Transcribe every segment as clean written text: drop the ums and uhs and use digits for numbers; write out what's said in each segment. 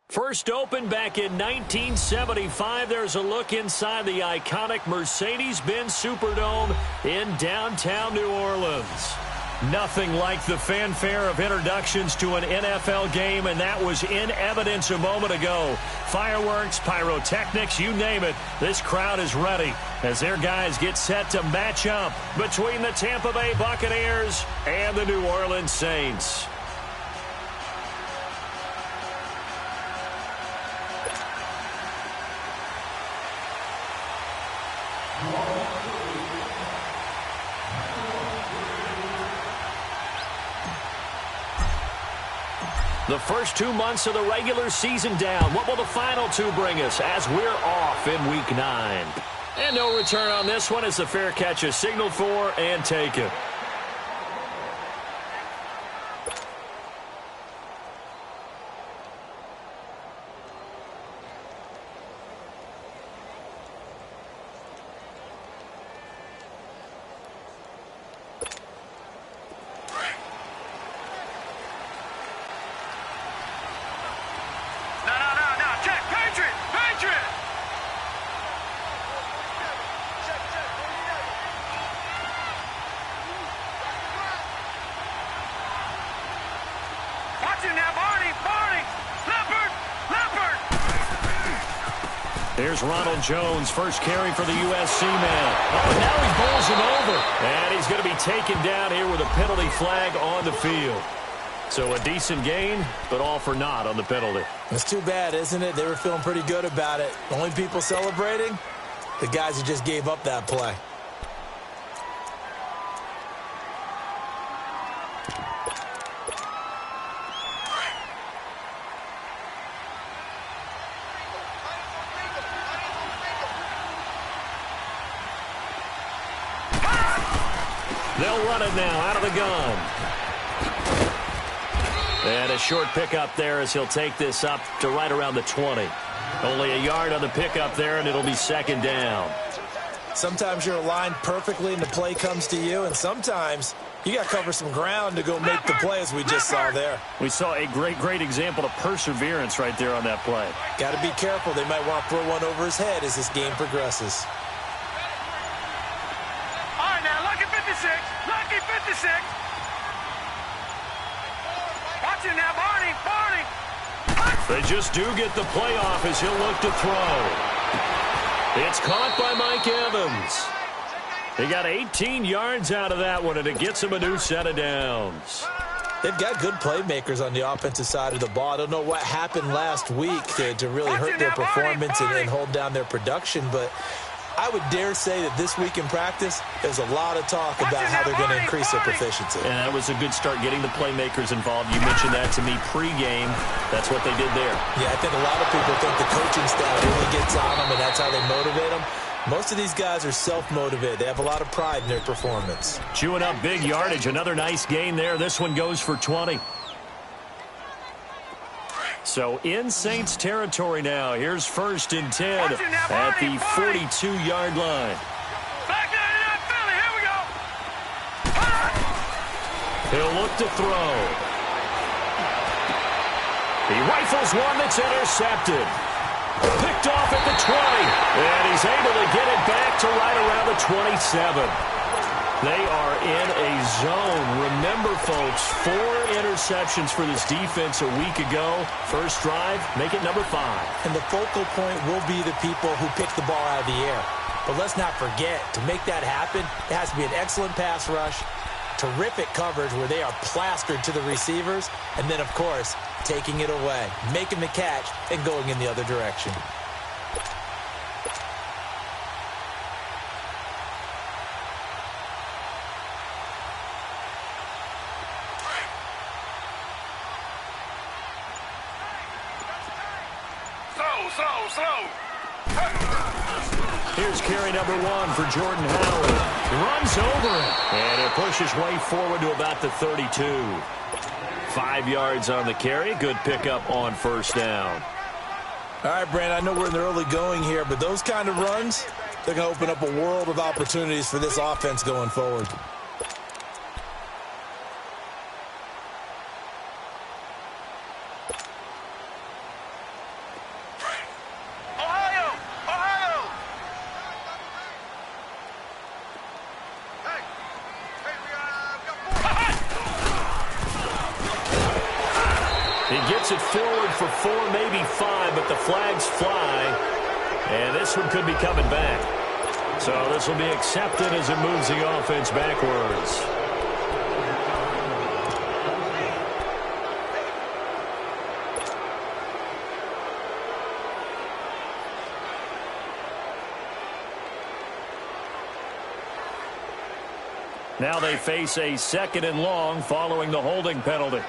First opened back in 1975, there's a look inside the iconic Mercedes-Benz Superdome in downtown New Orleans. Nothing like the fanfare of introductions to an NFL game, and that was in evidence a moment ago. Fireworks, pyrotechnics, you name it, this crowd is ready as their guys get set to match up between the Tampa Bay Buccaneers and the New Orleans Saints. The first 2 months of the regular season down. What will the final two bring us as we're off in Week 9? And no return on this one as the fair catch is signaled for and taken. Here's Ronald Jones, first carry for the USC man. Oh, now he bowls him over. And he's going to be taken down here with a penalty flag on the field. So a decent gain, but all for naught on the penalty. It's too bad, isn't it? They were feeling pretty good about it. Only people celebrating? The guys who just gave up that play. They'll run it now out of the gun. And a short pickup there as he'll take this up to right around the 20. Only a yard on the pickup there, and it'll be second down. Sometimes you're aligned perfectly and the play comes to you, and sometimes you got to cover some ground to go make the play as we just saw there. We saw a great example of perseverance right there on that play. Got to be careful. They might want to throw one over his head as this game progresses. Lucky 56. Watch it now, Barney. They just do get the playoff as he'll look to throw. It's caught by Mike Evans. He got 18 yards out of that one, and it gets him a new set of downs. They've got good playmakers on the offensive side of the ball. I don't know what happened last week to really hurt their performance and hold down their production, but I would dare say that this week in practice, there's a lot of talk about how they're going to increase their proficiency. And that was a good start getting the playmakers involved. You mentioned that to me pregame. That's what they did there. Yeah, I think a lot of people think the coaching staff really gets on them, and that's how they motivate them. Most of these guys are self-motivated. They have a lot of pride in their performance. Chewing up big yardage. Another nice gain there. This one goes for 20. So in Saints territory now. Here's first and 10 at the 42-yard line. Back there to that Philly. Here we go. He'll look to throw. He rifles one that's intercepted. Picked off at the 20. And he's able to get it back to right around the 27. They are in a zone. Remember, folks, 4 interceptions for this defense a week ago. First drive, make it number 5. And the focal point will be the people who pick the ball out of the air. But let's not forget, to make that happen, it has to be an excellent pass rush, terrific coverage where they are plastered to the receivers, and then, of course, taking it away, making the catch, and going in the other direction. Here's carry number 1 for Jordan Howard. He runs over it, and it pushes way forward to about the 32. 5 yards on the carry. Good pickup on first down. All right, Brandon, I know we're in the early going here, but those kind of runs, they're going to open up a world of opportunities for this offense going forward. He gets it forward for 4, maybe 5, but the flags fly. And this one could be coming back. So this will be accepted as it moves the offense backwards. Now they face a 2nd and long following the holding penalty.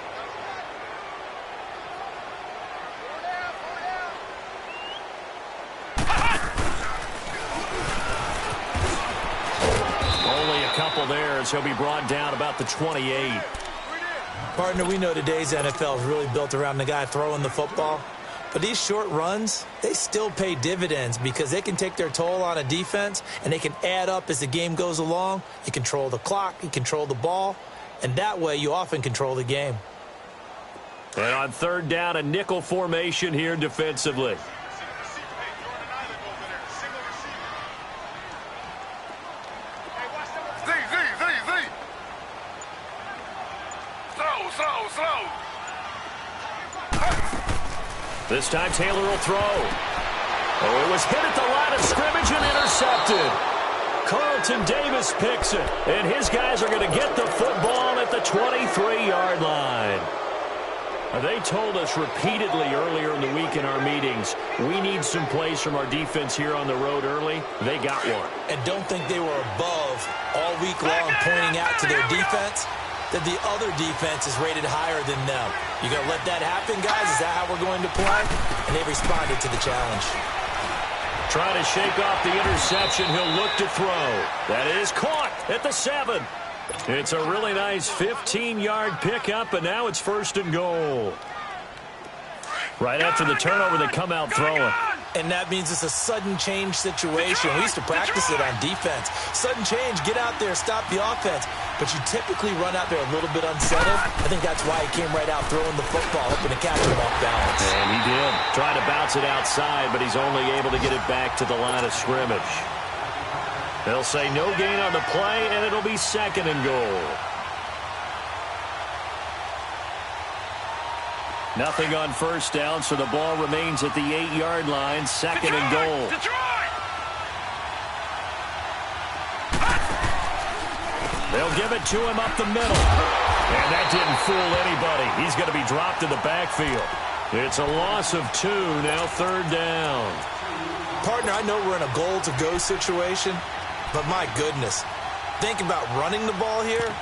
Only a couple there as he'll be brought down about the 28. Partner, we know today's NFL is really built around the guy throwing the football. But these short runs, they still pay dividends because they can take their toll on a defense and they can add up as the game goes along. You control the clock, you control the ball, and that way you often control the game. And on 3rd down, a nickel formation here defensively. This time Taylor will throw. Oh, it was hit at the line of scrimmage and intercepted. Carlton Davis picks it, and his guys are going to get the football at the 23-yard line. They told us repeatedly earlier in the week in our meetings, we need some plays from our defense here on the road early. They got one. And don't think they were above all week long pointing out to their defense that the other defense is rated higher than them. You going to let that happen, guys? Is that how we're going to play? And they responded to the challenge. Trying to shake off the interception. He'll look to throw. That is caught at the 7. It's a really nice 15-yard pickup, and now it's 1st and goal. Right after the turnover, they come out throwing. And that means it's a sudden change situation. We used to practice it on defense. Sudden change, get out there, stop the offense. But you typically run out there a little bit unsettled. I think that's why he came right out throwing the football, hoping to catch him off balance. And he did. Trying to bounce it outside, but he's only able to get it back to the line of scrimmage. They'll say no gain on the play, and it'll be 2nd and goal. Nothing on 1st down, so the ball remains at the 8-yard line. 2nd and goal. They'll give it to him up the middle. And that didn't fool anybody. He's going to be dropped in the backfield. It's a loss of 2, now 3rd down. Partner, I know we're in a goal-to-go situation, but my goodness, think about running the ball here.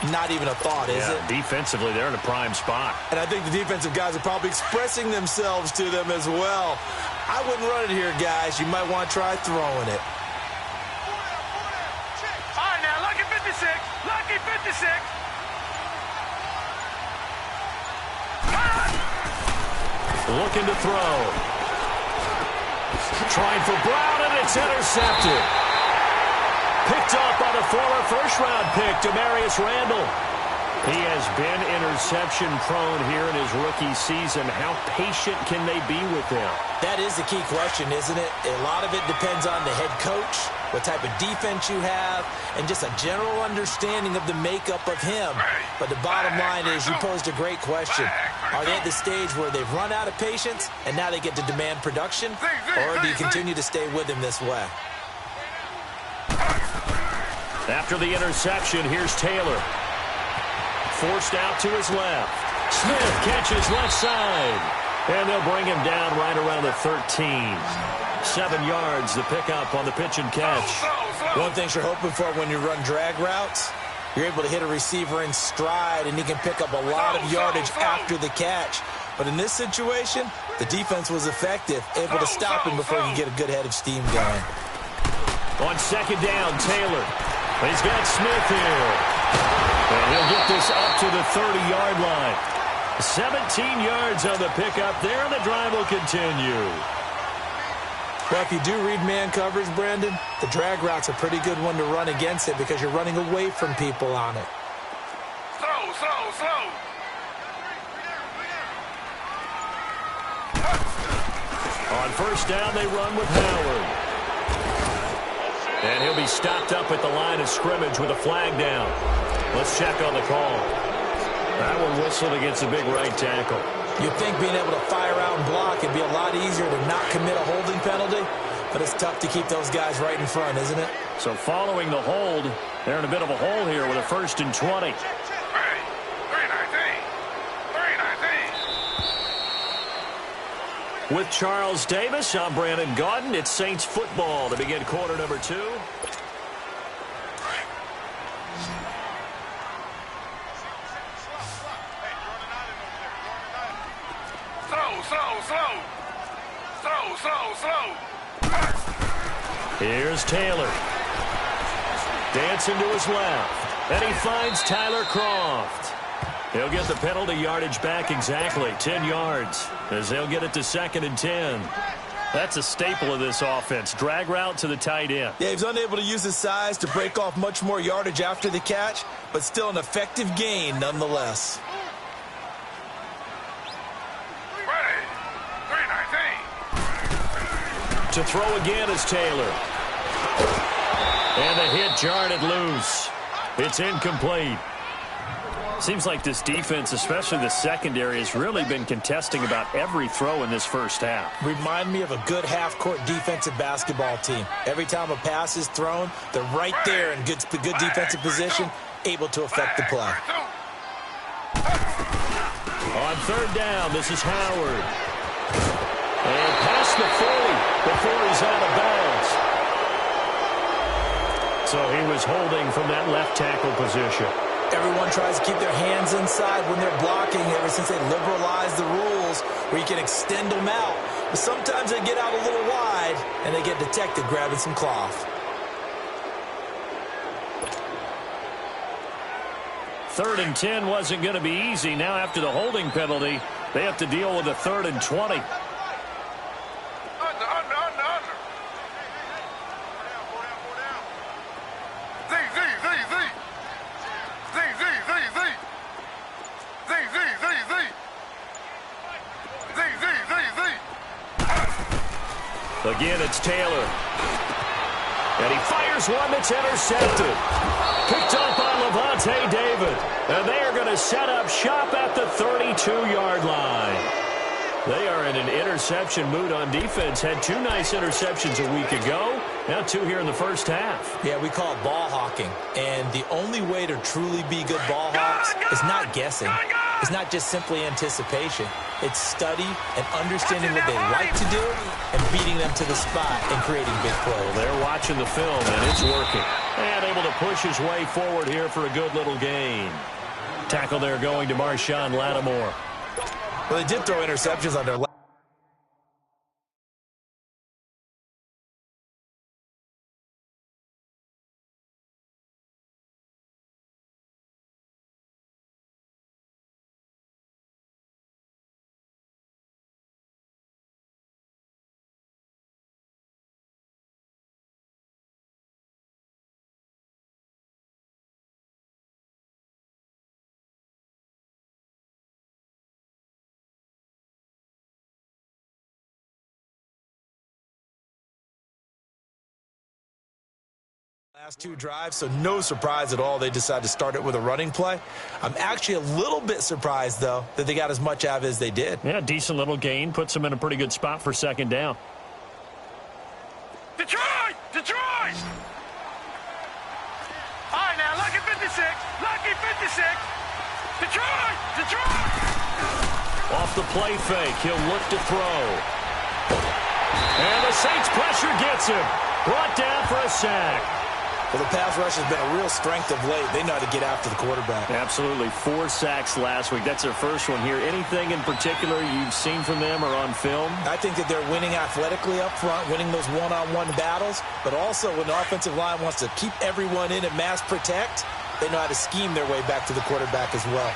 Not even a thought, is it? Defensively, they're in a prime spot. And I think the defensive guys are probably expressing themselves to them as well. I wouldn't run it here, guys. You might want to try throwing it. All right, now, lucky 56. Lucky 56. Looking to throw. Trying for Brown, and it's intercepted. Picked off by the former first-round pick, Demarius Randall. He has been interception-prone here in his rookie season. How patient can they be with him? That is the key question, isn't it? A lot of it depends on the head coach, what type of defense you have, and just a general understanding of the makeup of him. But the bottom line is you posed a great question. Are they at the stage where they've run out of patience and now they get to demand production? Or do you continue to stay with him this way? After the interception, here's Taylor. Forced out to his left. Smith catches left side. And they'll bring him down right around the 13. 7 yards, the pickup on the pitch and catch. One thing you're hoping for when you run drag routes, you're able to hit a receiver in stride, and he can pick up a lot of yardage after the catch. But in this situation, the defense was effective, able to stop him before he could get a good head of steam going. On 2nd down, Taylor. He's got Smith here. And he'll get this up to the 30-yard line. 17 yards on the pickup there, and the drive will continue. Well, if you do read man coverage, Brandon, the drag route's a pretty good one to run against it because you're running away from people on it. Slow. On 1st down, they run with Howard. And he'll be stopped up at the line of scrimmage with a flag down. Let's check on the call. That one whistled against a big right tackle. You'd think being able to fire out and block it'd be a lot easier to not commit a holding penalty, but it's tough to keep those guys right in front, isn't it? So following the hold, they're in a bit of a hole here with a 1st and 20. With Charles Davis, I'm Brandon Gaudin. It's Saints football to begin quarter number 2. Here's Taylor. Dancing to his left. And he finds Tyler Kroft. He'll get the penalty yardage back exactly, 10 yards, as they'll get it to 2nd and 10. That's a staple of this offense. Drag route to the tight end. Yeah, he's unable to use his size to break off much more yardage after the catch, but still an effective gain nonetheless. To throw again is Taylor. And the hit jarred it loose. It's incomplete. Seems like this defense, especially the secondary, has really been contesting about every throw in this first half. Remind me of a good half-court defensive basketball team. Every time a pass is thrown, they're right there in good defensive position, able to affect the play. On 3rd down, this is Howard. And past the 40 before he's out of bounds. So he was holding from that left tackle position. Everyone tries to keep their hands inside when they're blocking ever since they liberalized the rules where you can extend them out. But sometimes they get out a little wide and they get detected grabbing some cloth. 3rd and 10 wasn't going to be easy. Now after the holding penalty, they have to deal with a 3rd and 20. Again, it's Taylor. And he fires one that's intercepted. Picked up by Lavonte David. And they are going to set up shop at the 32-yard line. They are in an interception mood on defense. Had 2 nice interceptions a week ago. Now 2 here in the first half. Yeah, we call it ball hawking. And the only way to truly be good ball hawks is not guessing. It's not just simply anticipation. It's study and understanding what they like to do and beating them to the spot and creating big plays. Well, they're watching the film, and it's working. And able to push his way forward here for a good little gain. Tackle there going to Marshawn Lattimore. Well, they did throw interceptions on their left. Last 2 drives, so no surprise at all they decided to start it with a running play. I'm actually a little bit surprised, though, that they got as much out of it as they did. Yeah, decent little gain. Puts them in a pretty good spot for 2nd down. Detroit! Detroit! All right, now, lucky 56. Lucky 56. Detroit! Detroit! Off the play fake, he'll look to throw. And the Saints pressure gets him. Brought down for a sack. Well, the pass rush has been a real strength of late. They know how to get after the quarterback. Absolutely. 4 sacks last week. That's their first one here. Anything in particular you've seen from them or on film? I think that they're winning athletically up front, winning those one-on-one battles, but also when the offensive line wants to keep everyone in and mass protect, they know how to scheme their way back to the quarterback as well.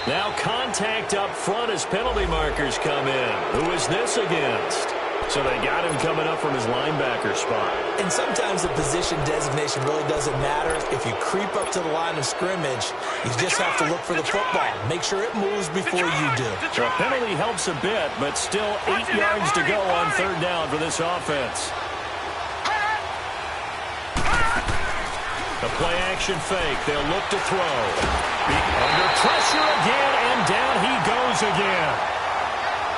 Now contact up front as penalty markers come in. Who is this against? So they got him coming up from his linebacker spot. And sometimes the position designation really doesn't matter. If you creep up to the line of scrimmage, you just have to look for the football. Make sure it moves before you do. The penalty helps a bit, but still 8 yards to go on 3rd down for this offense. A play-action fake. They'll look to throw. Under pressure again, and down he goes again.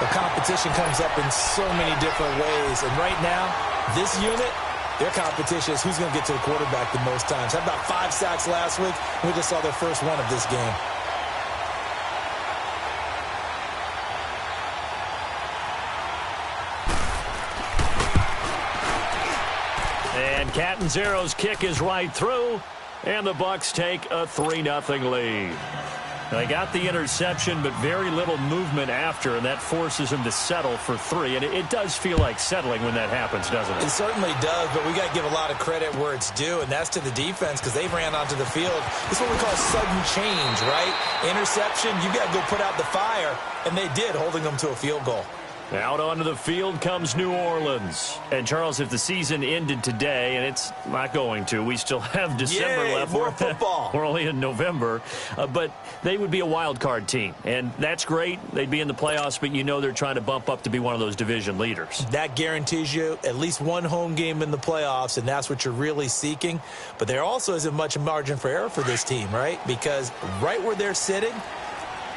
The competition comes up in so many different ways. And right now, this unit, their competition is who's going to get to the quarterback the most times. Had about 5 sacks last week. We just saw their first one of this game. And Catanzaro's kick is right through, and the Bucs take a 3-0 lead. They got the interception, but very little movement after, and that forces them to settle for 3. And it does feel like settling when that happens, doesn't it? It certainly does, but we got to give a lot of credit where it's due, and that's to the defense because they ran onto the field. This is what we call sudden change, right? Interception, you got to go put out the fire, and they did, holding them to a field goal. Out onto the field comes New Orleans. And, Charles, if the season ended today, and it's not going to, we still have December left. More football. We're only in November. But they would be a wild card team. And that's great. They'd be in the playoffs, but you know they're trying to bump up to be one of those division leaders. That guarantees you at least one home game in the playoffs, and that's what you're really seeking. But there also isn't much margin for error for this team, right? Because right where they're sitting,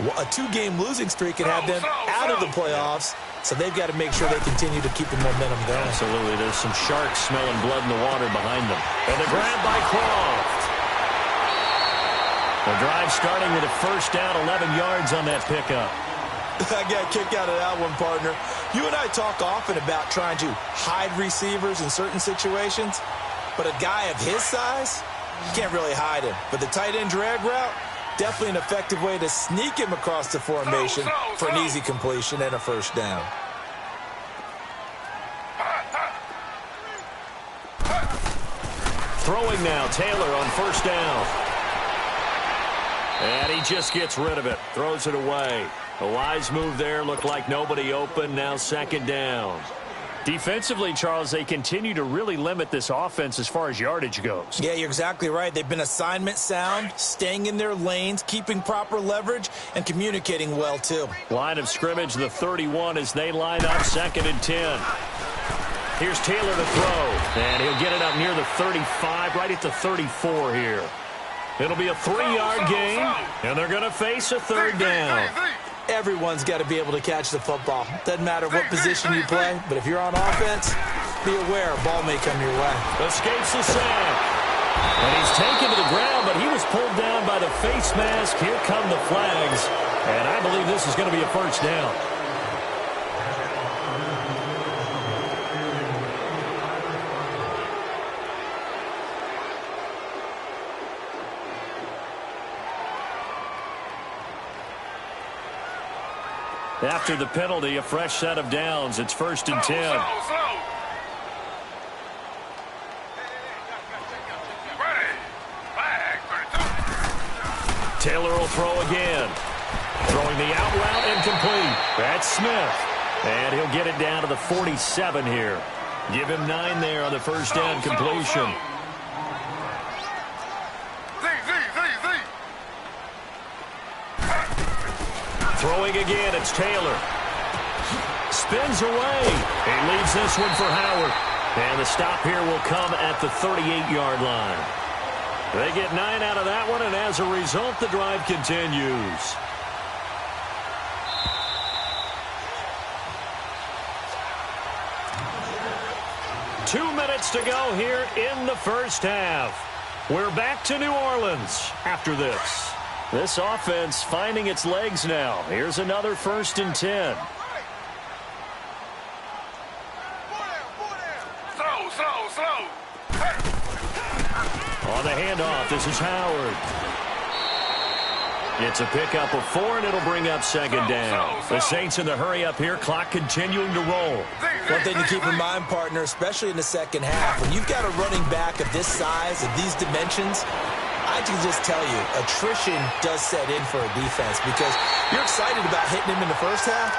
a 2-game losing streak can have them out of the playoffs. So they've got to make sure they continue to keep the momentum going. Absolutely. There's some sharks smelling blood in the water behind them. And the grab by Croft. The drive starting with a first down, 11 yards on that pickup. I got a kick out of that one, partner. You and I talk often about trying to hide receivers in certain situations, but a guy of his size, you can't really hide him. But the tight end drag route, definitely an effective way to sneak him across the formation for an easy completion and a first down. Throwing now, Taylor on first down. And he just gets rid of it, throws it away. A wise move there, looked like nobody open, now second down. Defensively, Charles, they continue to really limit this offense as far as yardage goes. Yeah, you're exactly right. They've been assignment sound, staying in their lanes, keeping proper leverage, and communicating well, too. Line of scrimmage, the 31 as they line up, 2nd and 10. Here's Taylor to throw, and he'll get it up near the 35, right at the 34 here. It'll be a 3-yard gain, and they're going to face a third down. Everyone's got to be able to catch the football. Doesn't matter what position you play, but if you're on offense, be aware a ball may come your way. Escapes the sack. And he's taken to the ground, but he was pulled down by the face mask. Here come the flags, and I believe this is going to be a first down. After the penalty, a fresh set of downs. It's 1st and 10. Taylor will throw again. Throwing the out route incomplete. That's Smith. And he'll get it down to the 47 here. Give him 9 there on the first down completion. Throwing again, it's Taylor. Spins away. He leaves this one for Howard. And the stop here will come at the 38-yard line. They get 9 out of that one, and as a result, the drive continues. Two minutes to go here in the first half. We're back to New Orleans after this. This offense finding its legs now. Here's another 1st and 10. On the handoff, this is Howard. It's a pickup of 4, and it'll bring up 2nd down. The Saints in the hurry up here, clock continuing to roll. One thing to keep in mind, partner, especially in the second half, when you've got a running back of this size, of these dimensions, I can just tell you, attrition does set in for a defense because you're excited about hitting him in the first half.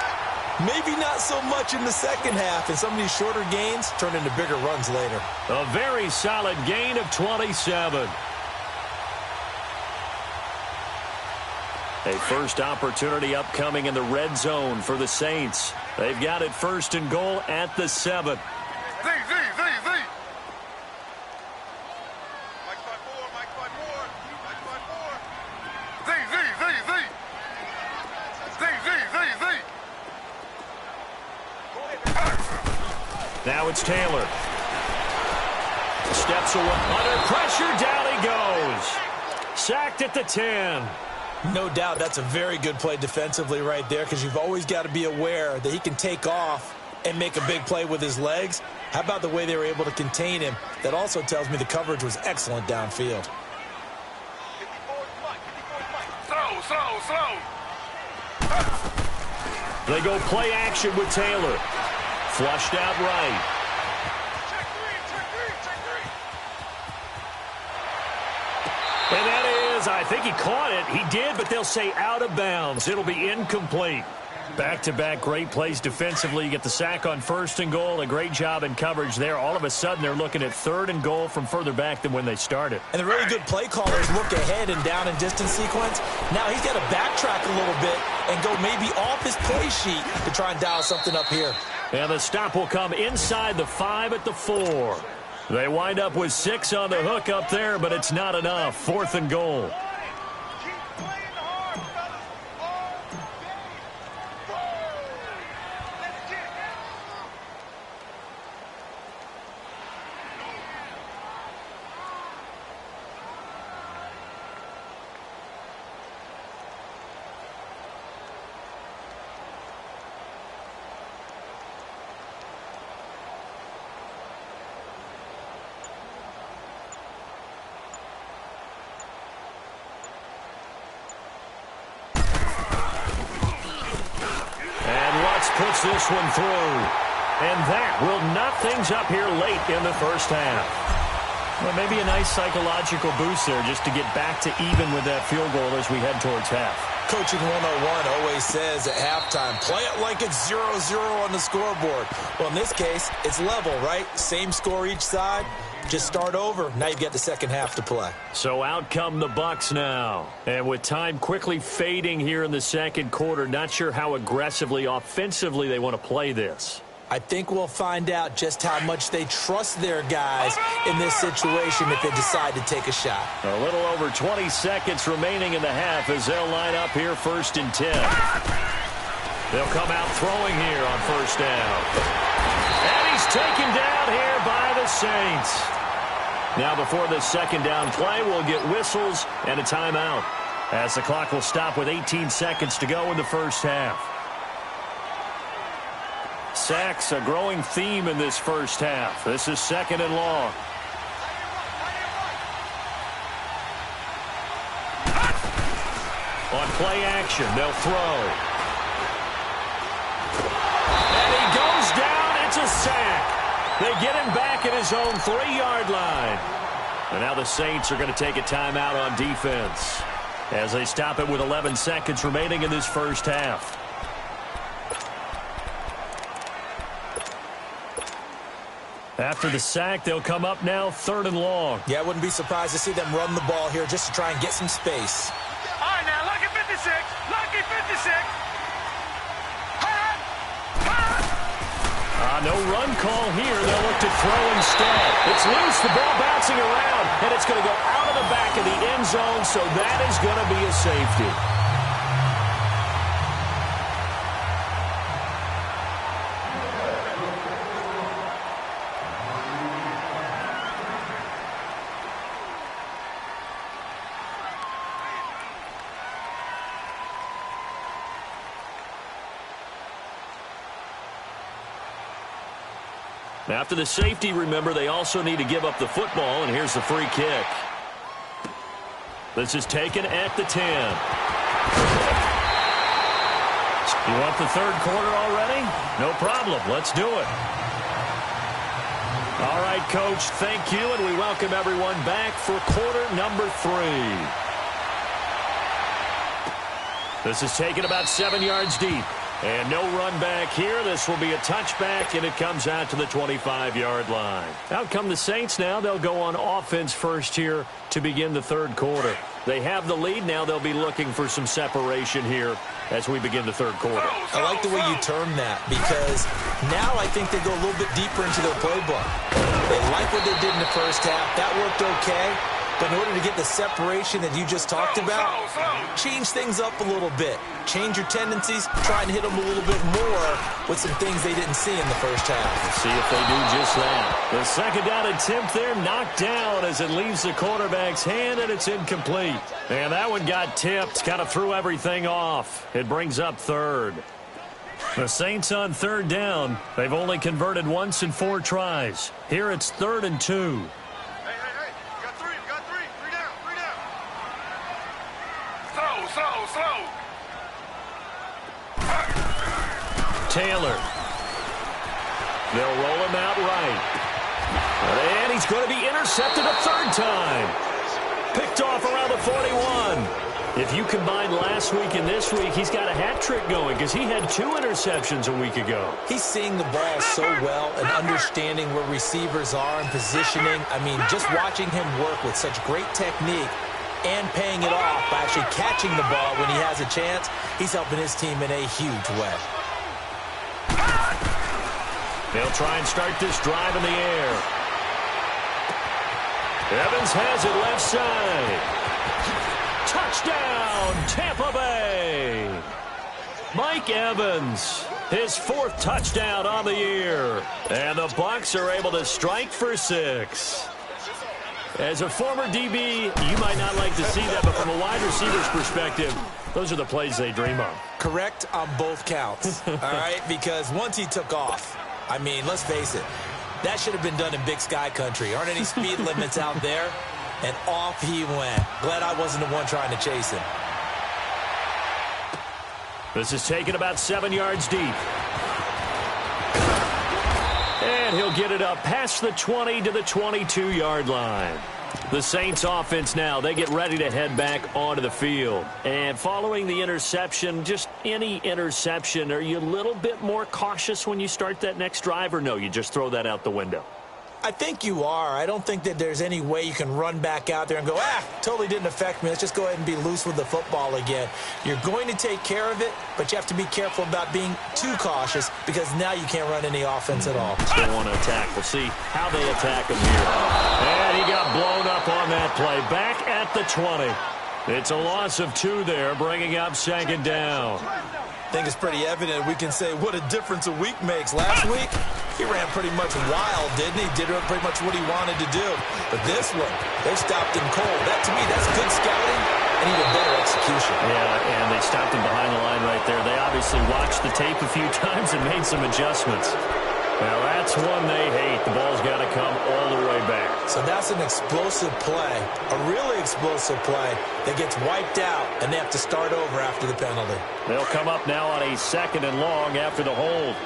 Maybe not so much in the second half, and some of these shorter gains turn into bigger runs later. A very solid gain of 27. A first opportunity upcoming in the red zone for the Saints. They've got it 1st and goal at the 7. Now it's Taylor. Steps away. Under pressure, down he goes. Sacked at the 10. No doubt that's a very good play defensively right there, because you've always got to be aware that he can take off and make a big play with his legs. How about the way they were able to contain him? That also tells me the coverage was excellent downfield. Slow. They go play action with Taylor. Flushed out right. And that is, I think he caught it. He did, but they'll say out of bounds. It'll be incomplete. Back-to-back great plays defensively. You get the sack on 1st and goal. A great job in coverage there. All of a sudden, they're looking at 3rd and goal from further back than when they started. And the really good play callers look ahead and down and distance sequence. Now he's got to backtrack a little bit and go maybe off his play sheet to try and dial something up here. And the stop will come inside the 5 at the 4. They wind up with 6 on the hook up there, but it's not enough. 4th and goal. Puts this one through. And that will knock things up here late in the first half. Well, maybe a nice psychological boost there just to get back to even with that field goal as we head towards half. Coaching 101 always says at halftime, play it like it's 0-0 on the scoreboard. Well, in this case, it's level, right? Same score each side. Just start over. Now you've got the second half to play. So out come the Bucs now. And with time quickly fading here in the second quarter, not sure how aggressively, offensively they want to play this. I think we'll find out just how much they trust their guys in this situation if they decide to take a shot. A little over 20 seconds remaining in the half as they'll line up here 1st and 10. They'll come out throwing here on 1st down. And he's taken down here by the Saints. Now before this 2nd down play, we'll get whistles and a timeout as the clock will stop with 18 seconds to go in the first half. Sacks, a growing theme in this first half. This is 2nd and long. On play action, they'll throw. And he goes down. It's a sack. They get him back at his own 3-yard line. And now the Saints are going to take a timeout on defense as they stop it with 11 seconds remaining in this first half. After the sack, they'll come up now 3rd and long. Yeah, I wouldn't be surprised to see them run the ball here just to try and get some space. All right, now, lucky 56. Lucky 56. No run call here. They'll look to throw instead. It's loose. The ball bouncing around, and it's going to go out of the back of the end zone, so that is going to be a safety. After the safety, remember, they also need to give up the football, and here's the free kick. This is taken at the 10. You want the 3rd quarter already? No problem. Let's do it. All right, Coach, thank you, and we welcome everyone back for quarter number 3. This is taken about 7 yards deep. And no run back here. This will be a touchback, and it comes out to the 25-yard line. Out come the Saints now. They'll go on offense first here to begin the 3rd quarter. They have the lead. Now they'll be looking for some separation here as we begin the 3rd quarter. I like the way you term that, because now I think they go a little bit deeper into their playbook. They like what they did in the first half. That worked okay. But in order to get the separation that you just talked about, change things up a little bit. Change your tendencies, try and hit them a little bit more with some things they didn't see in the first half. Let's see if they do just that. The second down attempt there knocked down as it leaves the quarterback's hand, and it's incomplete. And that one got tipped, kind of threw everything off. It brings up third. The Saints on third down. They've only converted once in 4 tries. Here it's 3rd and 2. Hey. You got three. Three down. Slow. Taylor. They'll roll him out right. And he's going to be intercepted a third time. Picked off around the 41. If you combine last week and this week, he's got a hat trick going because he had 2 interceptions a week ago. He's seeing the ball so well and understanding where receivers are and positioning. I mean, just watching him work with such great technique and paying it off by actually catching the ball when he has a chance, he's helping his team in a huge way. They'll try and start this drive in the air. Evans has it left side. Touchdown, Tampa Bay. Mike Evans, his 4th touchdown on the year. And the Bucs are able to strike for 6. As a former DB, you might not like to see that, but from a wide receiver's perspective, those are the plays they dream of. Correct on both counts, all right? Because once he took off, I mean, let's face it, that should have been done in Big Sky Country. Aren't any speed limits out there? And off he went. Glad I wasn't the one trying to chase him. This is taken about 7 yards deep. And he'll get it up past the 20 to the 22-yard line. The Saints offense now, they get ready to head back onto the field. And following the interception, just any interception, are you a little bit more cautious when you start that next drive, or no, you just throw that out the window? I think you are. I don't think that there's any way you can run back out there and go, totally didn't affect me. Let's just go ahead and be loose with the football again. You're going to take care of it, but you have to be careful about being too cautious because now you can't run any offense at all. Still want to attack. We'll see how they attack him here. And he got blown up on that play. Back at the 20. It's a loss of 2 there, bringing up 2nd down. I think it's pretty evident we can say what a difference a week makes. Last week, he ran pretty much wild, didn't he? Did pretty much what he wanted to do. But this one, they stopped him cold. That, to me, that's good scouting and even better execution. Yeah, and they stopped him behind the line right there. They obviously watched the tape a few times and made some adjustments. Well, that's one they hate. The ball's got to come all the way back. So that's an explosive play, a really explosive play that gets wiped out, and they have to start over after the penalty. They'll come up now on a 2nd and long after the hold.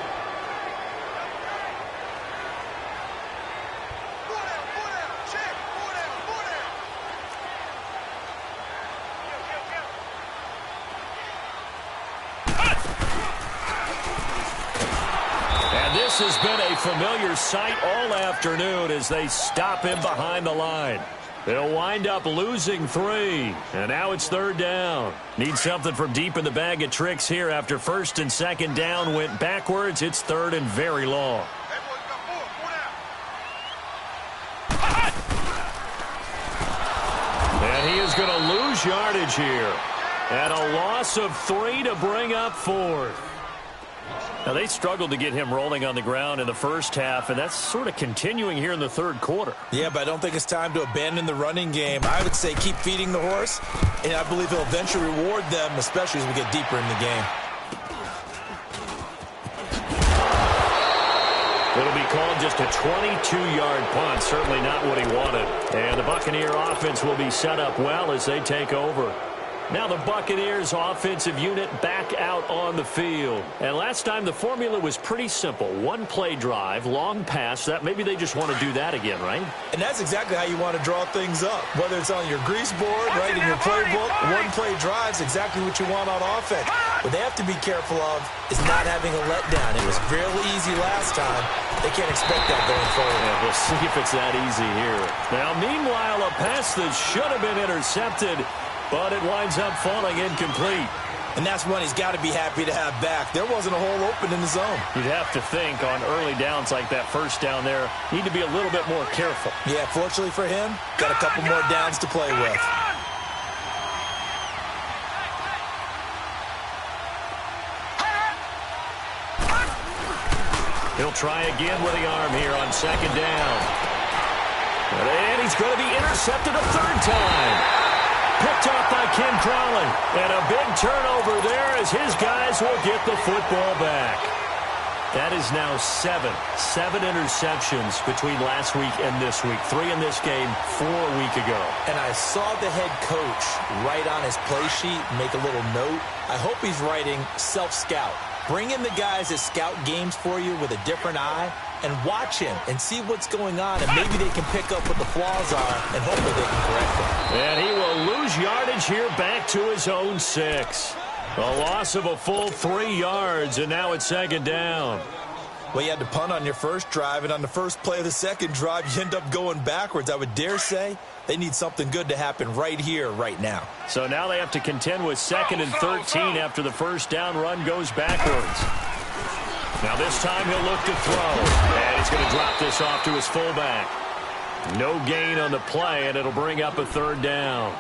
This has been a familiar sight all afternoon as they stop him behind the line. They'll wind up losing 3, and now it's 3rd down. Need something from deep in the bag of tricks here after 1st and 2nd down went backwards. It's 3rd and very long. And he is going to lose yardage here. At a loss of 3 to bring up 4th. Now, they struggled to get him rolling on the ground in the first half, and that's sort of continuing here in the 3rd quarter. Yeah, but I don't think it's time to abandon the running game. I would say keep feeding the horse, and I believe he'll eventually reward them, especially as we get deeper in the game. It'll be called just a 22-yard punt, certainly not what he wanted. And the Buccaneer offense will be set up well as they take over. Now the Buccaneers offensive unit back out on the field. And last time the formula was pretty simple. 1-play drive, long pass. That maybe they just want to do that again, right? And that's exactly how you want to draw things up. Whether it's on your grease board, right, in your playbook, 1-play drive's exactly what you want on offense. What they have to be careful of is not having a letdown. It was fairly easy last time. They can't expect that going forward. Yeah, we'll see if it's that easy here. Now, meanwhile, a pass that should have been intercepted, but it winds up falling incomplete. And that's one he's got to be happy to have back. There wasn't a hole open in the zone. You'd have to think on early downs like that first down there, need to be a little bit more careful. Yeah, fortunately for him, got a couple more downs to play with. He'll try again with the arm here on second down. And he's going to be intercepted a third time. Picked off by Ken Crawley. And a big turnover there as his guys will get the football back. That is now seven interceptions between last week and this week. 3 in this game, 4 a week ago. And I saw the head coach write on his play sheet, make a little note. I hope he's writing self-scout. Bring in the guys that scout games for you with a different eye and watch him and see what's going on, and maybe they can pick up what the flaws are, and hopefully they can correct them. And he will lose yardage here back to his own 6. A loss of a full 3 yards, and now it's second down. Well, you had to punt on your first drive, and on the first play of the second drive, you end up going backwards. I would dare say they need something good to happen right here, right now. So now they have to contend with 2nd and 13 after the first down run goes backwards. Now this time he'll look to throw, and he's going to drop this off to his fullback. No gain on the play, and it'll bring up a 3rd down.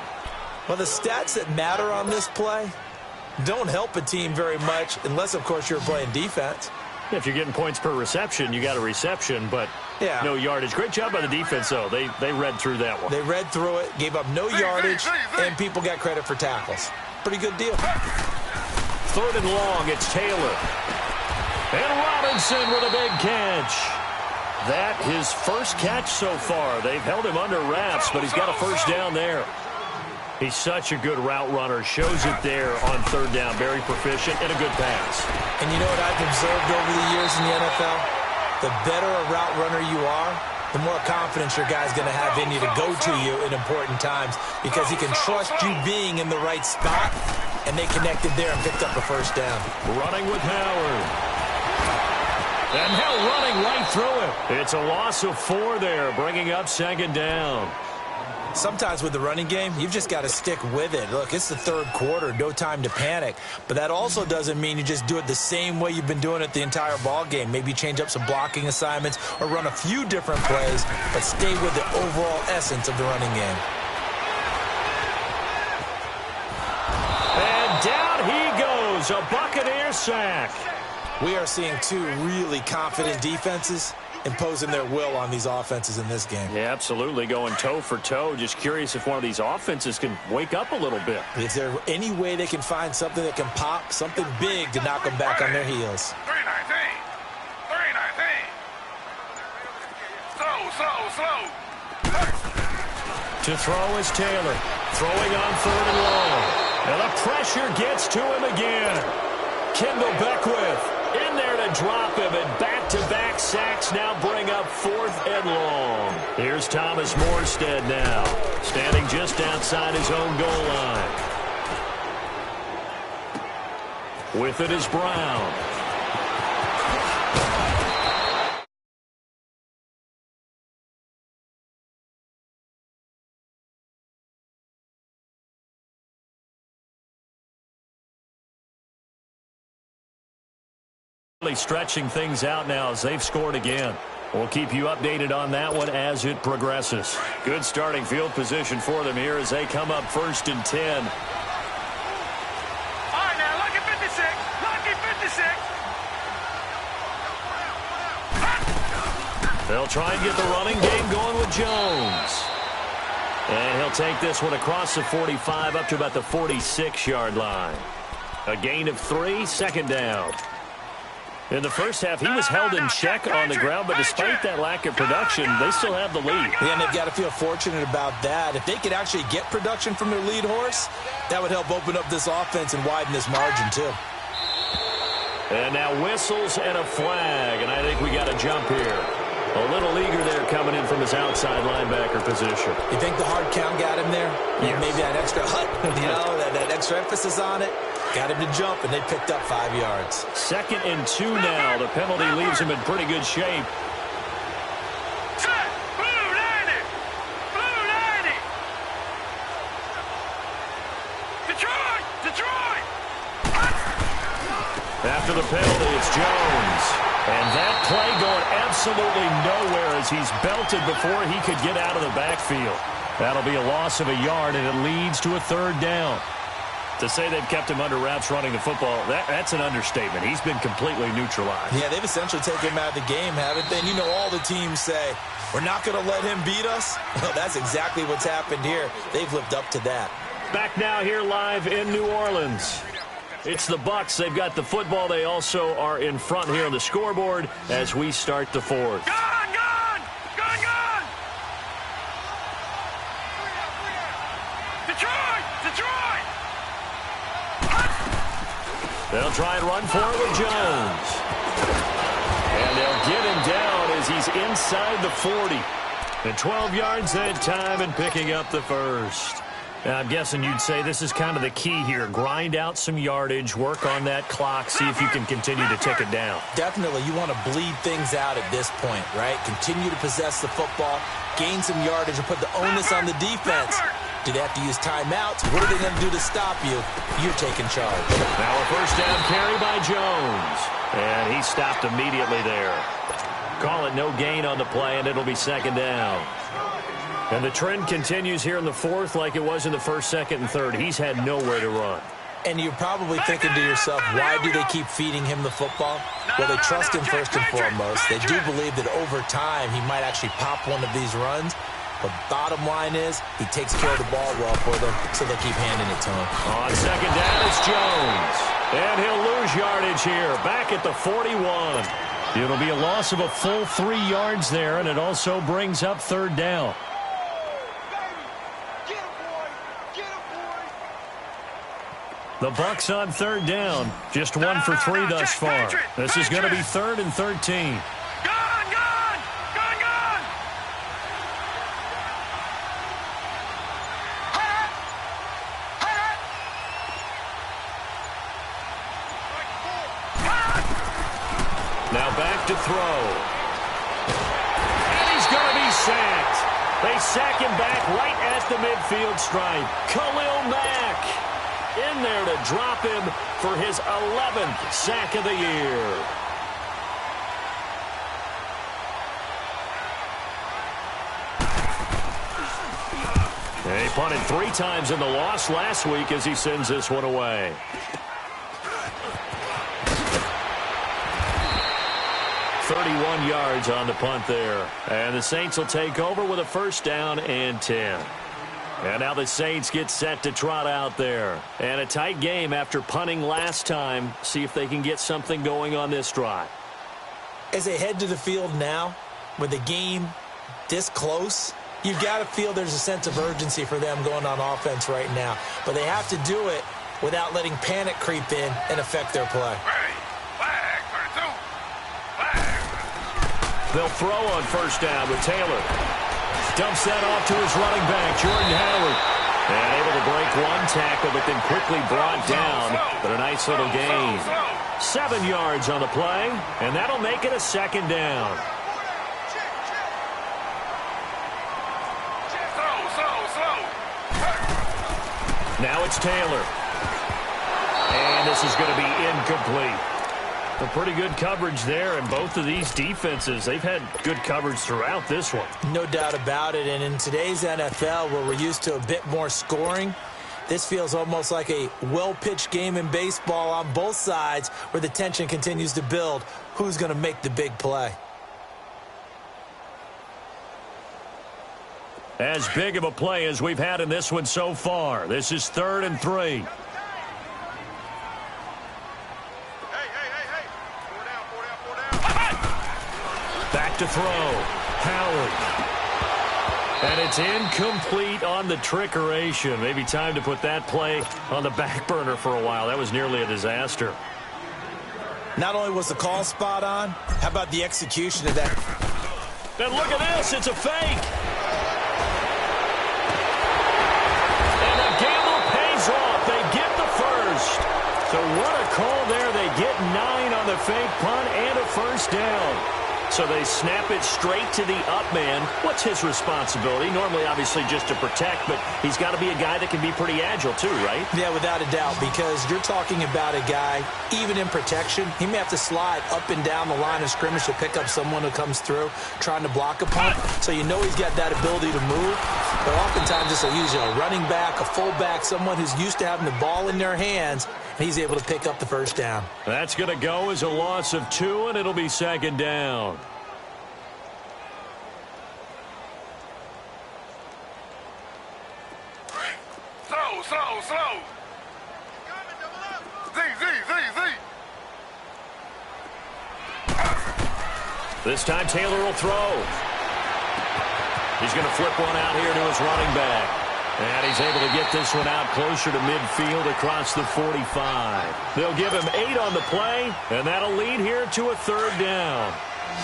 Well, the stats that matter on this play don't help a team very much unless, of course, you're playing defense. If you're getting points per reception, you got a reception, but no yardage. Great job by the defense, though. They read through that one. They read through it, gave up no yardage, and people got credit for tackles. Pretty good deal. 3rd and long, it's Taylor. And Robinson with a big catch. That his first catch so far. They've held him under wraps, but he's got a first down there. He's such a good route runner. Shows it there on 3rd down. Very proficient and a good pass. And you know what I've observed over the years in the NFL? The better a route runner you are, the more confidence your guy's going to have in you to go to you in important times, because he can trust you being in the right spot, and they connected there and picked up the first down. Running with Howard. And now running right through it. It's a loss of 4 there, bringing up 2nd down. Sometimes with the running game, you've just got to stick with it. Look, it's the 3rd quarter, no time to panic. But that also doesn't mean you just do it the same way you've been doing it the entire ball game. Maybe change up some blocking assignments or run a few different plays, but stay with the overall essence of the running game. And down he goes, a Buccaneer sack. We are seeing 2 really confident defenses imposing their will on these offenses in this game. Yeah, absolutely, going toe for toe. Just curious if one of these offenses can wake up a little bit. Is there any way they can find something that can pop, something big to knock them back on their heels? 319. 319. Slow. To throw is Taylor. Throwing on 3rd and long. And the pressure gets to him again. Kendall Beckwith in there to drop him, and back-to-back sacks now bring up 4th and long. Here's Thomas Morstead now, standing just outside his own goal line. With it is Brown. Stretching things out now as they've scored again. We'll keep you updated on that one as it progresses. Good starting field position for them here as they come up 1st and 10. All right, now, lucky 56. Lucky 56. They'll try and get the running game going with Jones. And he'll take this one across the 45 up to about the 46-yard line. A gain of 3, 2nd down. In the first half, he was held in check on the ground, but despite that lack of production, they still have the lead. Yeah, and they've got to feel fortunate about that. If they could actually get production from their lead horse, that would help open up this offense and widen this margin, too. And now whistles and a flag, and I think we got a jump here. A little eager there coming in from his outside linebacker position. You think the hard count got him there? Yes. Maybe that extra hut, that extra emphasis on it. Got him to jump, and they picked up 5 yards. 2nd and 2 now. The penalty leaves him in pretty good shape. Set. Blue 90. Blue 90. Detroit. after the penalty, it's Jones. And that play going absolutely nowhere as he's belted before he could get out of the backfield. That'll be a loss of a yard, and it leads to a third down. To say they've kept him under wraps running the football, that's an understatement. He's been completely neutralized. Yeah, they've essentially taken him out of the game, haven't they? And you know all the teams say, we're not going to let him beat us. Well, that's exactly what's happened here. They've lived up to that. Back now here live in New Orleans. It's the Bucs. They've got the football. They also are in front here on the scoreboard as we start the fourth. Gone! Detroit! They'll try and run for it with Jones. And they'll get him down as he's inside the 40. And 12 yards that time and picking up the first. Now, I'm guessing you'd say this is kind of the key here. Grind out some yardage, work on that clock, see if you can continue to tick it down. Definitely, you want to bleed things out at this point, right? Continue to possess the football, gain some yardage, and put the onus on the defense. Do they have to use timeouts? What are they going to do to stop you? You're taking charge. Now a first down carry by Jones. And he stopped immediately there. Call it no gain on the play, and it'll be second down. And the trend continues here in the fourth like it was in the first, second, and third. He's had nowhere to run. And you're probably thinking to yourself, why do they keep feeding him the football? Well, they trust him first and foremost. They do believe that over time he might actually pop one of these runs. But bottom line is, he takes care of the ball well for them, so they'll keep handing it to him. On second down, it's Jones. And he'll lose yardage here, back at the 41. It'll be a loss of a full 3 yards there, and it also brings up third down. The Bucs on third down. Just 1 for 3 thus far. This is going to be 3rd and 13. Now back to throw. And he's going to be sacked. They sack him back right at the midfield stripe. Khalil Mack in there to drop him for his 11th sack of the year. And he punted 3 times in the loss last week as he sends this one away. 31 yards on the punt there. And the Saints will take over with a first down and 10. And now the Saints get set to trot out there. And a tight game after punting last time. See if they can get something going on this drive. As they head to the field now, with the game this close, you've got to feel there's a sense of urgency for them going on offense right now. But they have to do it without letting panic creep in and affect their play. They'll throw on first down with Taylor. Dumps that off to his running back, Jordan Howard. And able to break 1 tackle, but then quickly brought down. But a nice little gain. 7 yards on the play, and that'll make it a second down. Now it's Taylor. And this is going to be incomplete. A pretty good coverage there, and both of these defenses, they've had good coverage throughout this one. No doubt about it, and in today's NFL, where we're used to a bit more scoring, this feels almost like a well-pitched game in baseball on both sides where the tension continues to build. Who's going to make the big play? As big of a play as we've had in this one so far. This is 3rd and 3. Back to throw. Howard. And it's incomplete on the trickeration. Maybe time to put that play on the back burner for a while. That was nearly a disaster. Not only was the call spot on, how about the execution of that? And look at this. It's a fake. And the gamble pays off. They get the first. So what a call there. They get 9 on the fake punt and a first down. So they snap it straight to the up man. What's his responsibility? Normally, obviously, just to protect, but he's got to be a guy that can be pretty agile too, right? Yeah, without a doubt, because you're talking about a guy, even in protection, he may have to slide up and down the line of scrimmage to pick up someone who comes through trying to block a punt. So you know he's got that ability to move. But oftentimes, it's usually a running back, a fullback, someone who's used to having the ball in their hands, and he's able to pick up the first down. That's going to go as a loss of 2, and it'll be second down. Slow. Z. This time Taylor will throw. He's going to flip one out here to his running back. And he's able to get this one out closer to midfield across the 45. They'll give him 8 on the play, and that'll lead here to a third down.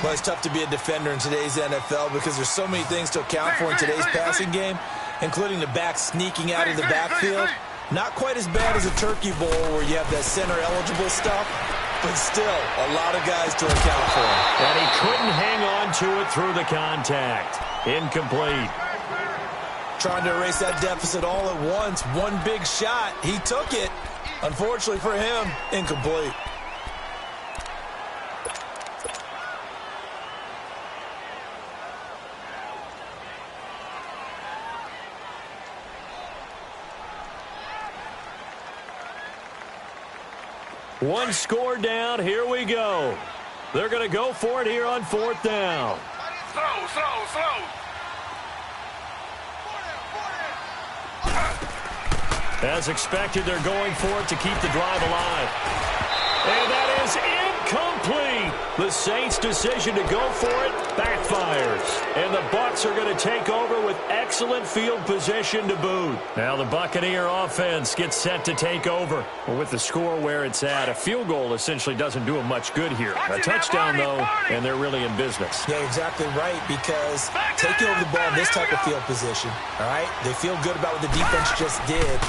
Well, it's tough to be a defender in today's NFL because there's so many things to account for in today's passing game, including the back sneaking out of the backfield. Not quite as bad as a turkey bowl where you have that center-eligible stuff, but still a lot of guys to account for. And he couldn't hang on to it through the contact. Incomplete. Trying to erase that deficit all at once. One big shot. He took it. Unfortunately for him, incomplete. One score down. Here we go. They're going to go for it here on 4th down. Slow. As expected, they're going for it to keep the drive alive. And that is incomplete. The Saints' decision to go for it backfires. And the Bucs are going to take over with excellent field position to boot. Now the Buccaneer offense gets set to take over. Well, with the score where it's at, a field goal essentially doesn't do them much good here. A touchdown, though, and they're really in business. Yeah, exactly right, because taking over the ball in this type of field position, all right, they feel good about what the defense just did.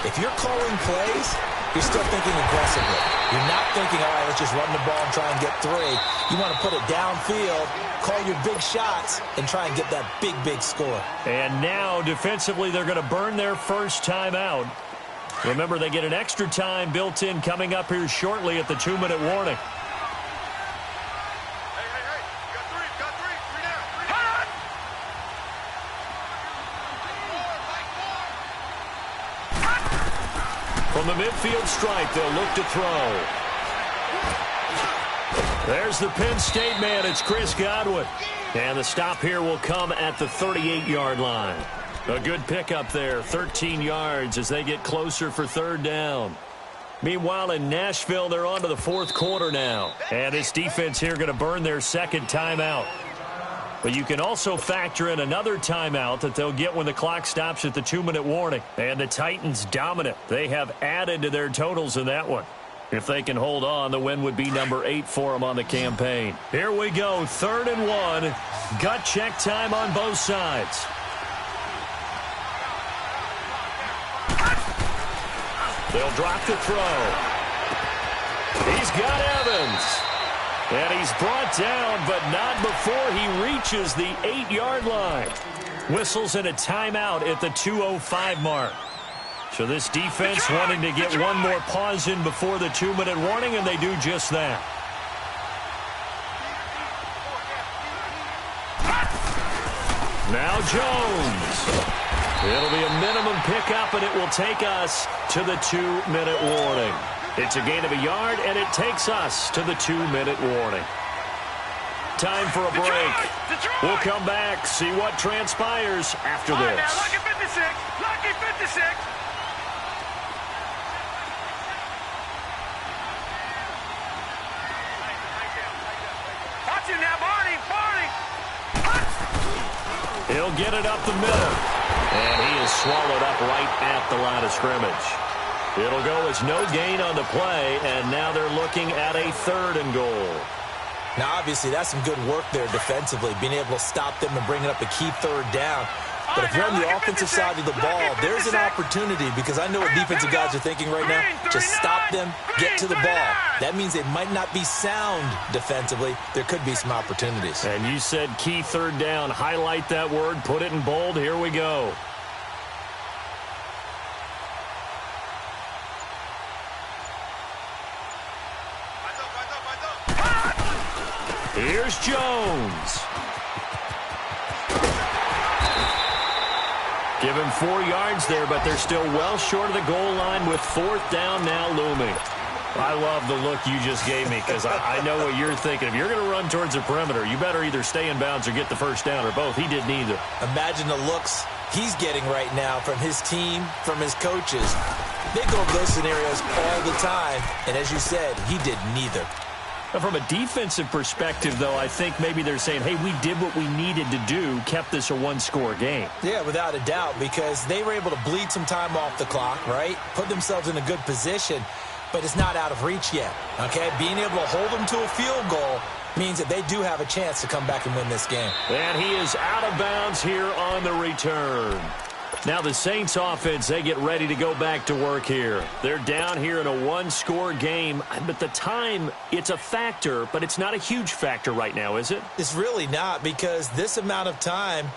If you're calling plays, you're still thinking aggressively. You're not thinking, all right, let's just run the ball and try and get 3. You want to put it downfield, call your big shots, and try and get that big score. And now, defensively, they're going to burn their first timeout. Remember, they get an extra time built in coming up here shortly at the 2-minute warning. From the midfield stripe, they'll look to throw. There's the Penn State man. It's Chris Godwin. And the stop here will come at the 38-yard line. A good pickup there, 13 yards as they get closer for 3rd down. Meanwhile, in Nashville, they're on to the 4th quarter now. And this defense here going to burn their second timeout. But you can also factor in another timeout that they'll get when the clock stops at the 2-minute warning. And the Titans dominant. They have added to their totals in that one. If they can hold on, the win would be number 8 for them on the campaign. Here we go, 3rd and 1. Gut check time on both sides. They'll drop the throw. He's got Evans. And he's brought down, but not before he reaches the 8-yard line. Whistles in a timeout at the 2:05 mark. So this defense wanting to get one more pause in before the 2-minute warning, and they do just that. Now Jones. It'll be a minimum pickup, and it will take us to the 2-minute warning. It's a gain of a yard, and it takes us to the 2-minute warning. Time for a break. We'll come back, see what transpires after this. Now, lucky 56. Lucky 56. Watch him now, Barney. He'll get it up the middle. And he is swallowed up right at the line of scrimmage. It'll go as no gain on the play, and now they're looking at a 3rd and goal. Now, obviously, that's some good work there defensively, being able to stop them and bring it up a key 3rd down. But if you're on the offensive side of the ball, there's an opportunity, because I know what defensive guys are thinking right now. Just stop them, get to the ball. That means they might not be sound defensively. There could be some opportunities. And you said key third down. Highlight that word, put it in bold. Here we go. Here's Jones. Give him 4 yards there, but they're still well short of the goal line with fourth down now looming. I love the look you just gave me, because I know what you're thinking. If you're going to run towards the perimeter, you better either stay in bounds or get the first down, or both. He did neither. Imagine the looks he's getting right now from his team, from his coaches. They go over those scenarios all the time, and as you said, he did neither. From a defensive perspective, though, I think maybe they're saying, hey, we did what we needed to do, kept this a one-score game. Yeah, without a doubt, because they were able to bleed some time off the clock, right? Put themselves in a good position, but it's not out of reach yet, okay? Being able to hold them to a field goal means that they do have a chance to come back and win this game. And he is out of bounds here on the return. Now the Saints offense, they get ready to go back to work here. They're down here in a one-score game, but the time, it's a factor, but it's not a huge factor right now, is it? It's really not, because this amount of time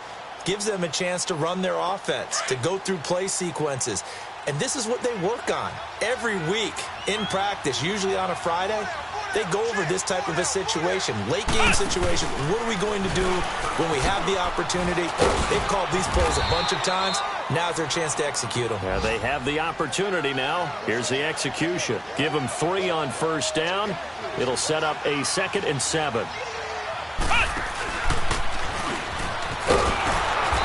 gives them a chance to run their offense, to go through play sequences. And this is what they work on every week in practice, usually on a Friday. They go over this type of a situation, late game situation. What are we going to do when we have the opportunity? They've called these plays a bunch of times. Now's their chance to execute them. Yeah, they have the opportunity now. Here's the execution. Give them 3 on first down. It'll set up a 2nd and 7.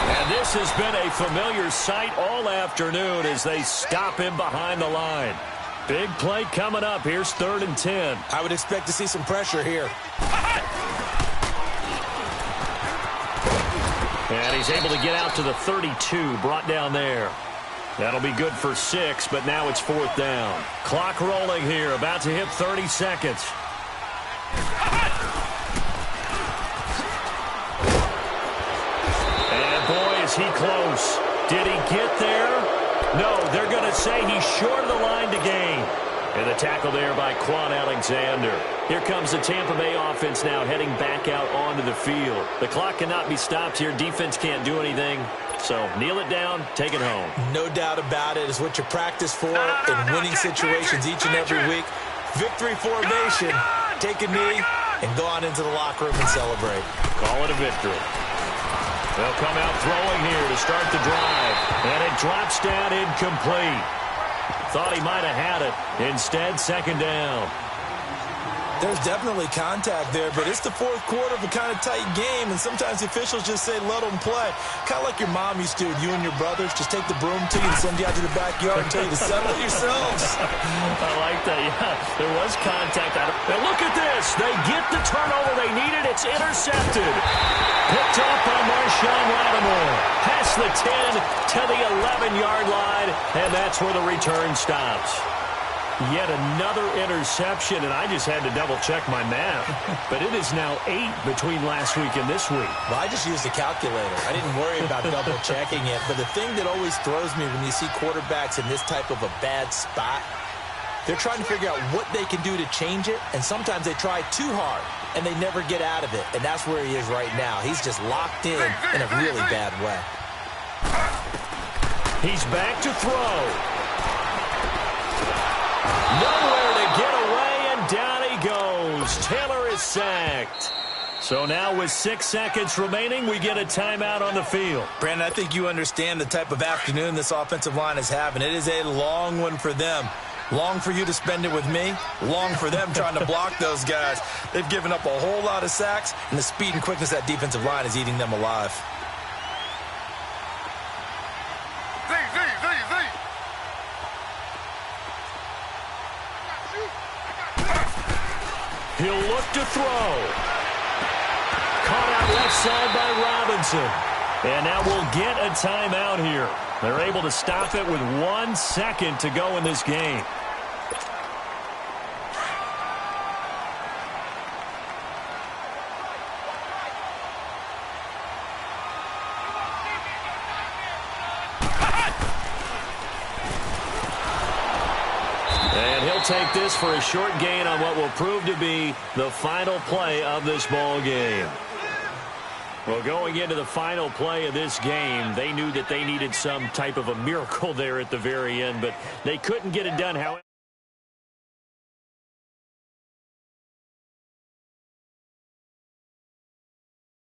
And this has been a familiar sight all afternoon as they stop him behind the line. Big play coming up. Here's 3rd and 10. I would expect to see some pressure here. And he's able to get out to the 32, brought down there. That'll be good for 6, but now it's 4th down. Clock rolling here, about to hit 30 seconds. And boy, is he close. Did he get there? No, they're going to say he's short of the line to gain. And the tackle there by Quan Alexander. Here comes the Tampa Bay offense now heading back out onto the field. The clock cannot be stopped here. Defense can't do anything. So kneel it down, take it home. No doubt about it. It's what you practice for in winning situations each and every week. Victory formation. Take a knee and go on into the locker room and celebrate. Call it a victory. They'll come out throwing here to start the drive. And it drops down incomplete. Thought he might have had it. Instead, 2nd down. There's definitely contact there, but it's the 4th quarter of a kind of tight game, and sometimes the officials just say, let them play. Kind of like your mom used to with you and your brothers. Just take the broom to you and send you out to the backyard and tell you to settle it yourselves. I like that, yeah. There was contact. And look at this. They get the turnover they needed. It's intercepted. Picked up by Marshawn Lattimore. Past the 10 to the 11-yard line, and that's where the return stops. Yet another interception, and I just had to double-check my math. But it is now 8 between last week and this week. Well, I just used a calculator. I didn't worry about double-checking it. But the thing that always throws me when you see quarterbacks in this type of a bad spot, they're trying to figure out what they can do to change it, and sometimes they try too hard, and they never get out of it. And that's where he is right now. He's just locked in a really bad way. He's back to throw. Nowhere to get away, and down he goes. Taylor is sacked. So now with 6 seconds remaining, we get a timeout on the field. Brandon, I think you understand the type of afternoon this offensive line is having. It is a long one for them. Long for you to spend it with me. Long for them trying to block those guys. They've given up a whole lot of sacks, and the speed and quickness of that defensive line is eating them alive. He'll look to throw. Caught out left side by Robinson. And now we'll get a timeout here. They're able to stop it with 1 second to go in this game. take this for a short gain on what will prove to be the final play of this ball game. Well, going into the final play of this game, they knew that they needed some type of a miracle there at the very end, but they couldn't get it done. However,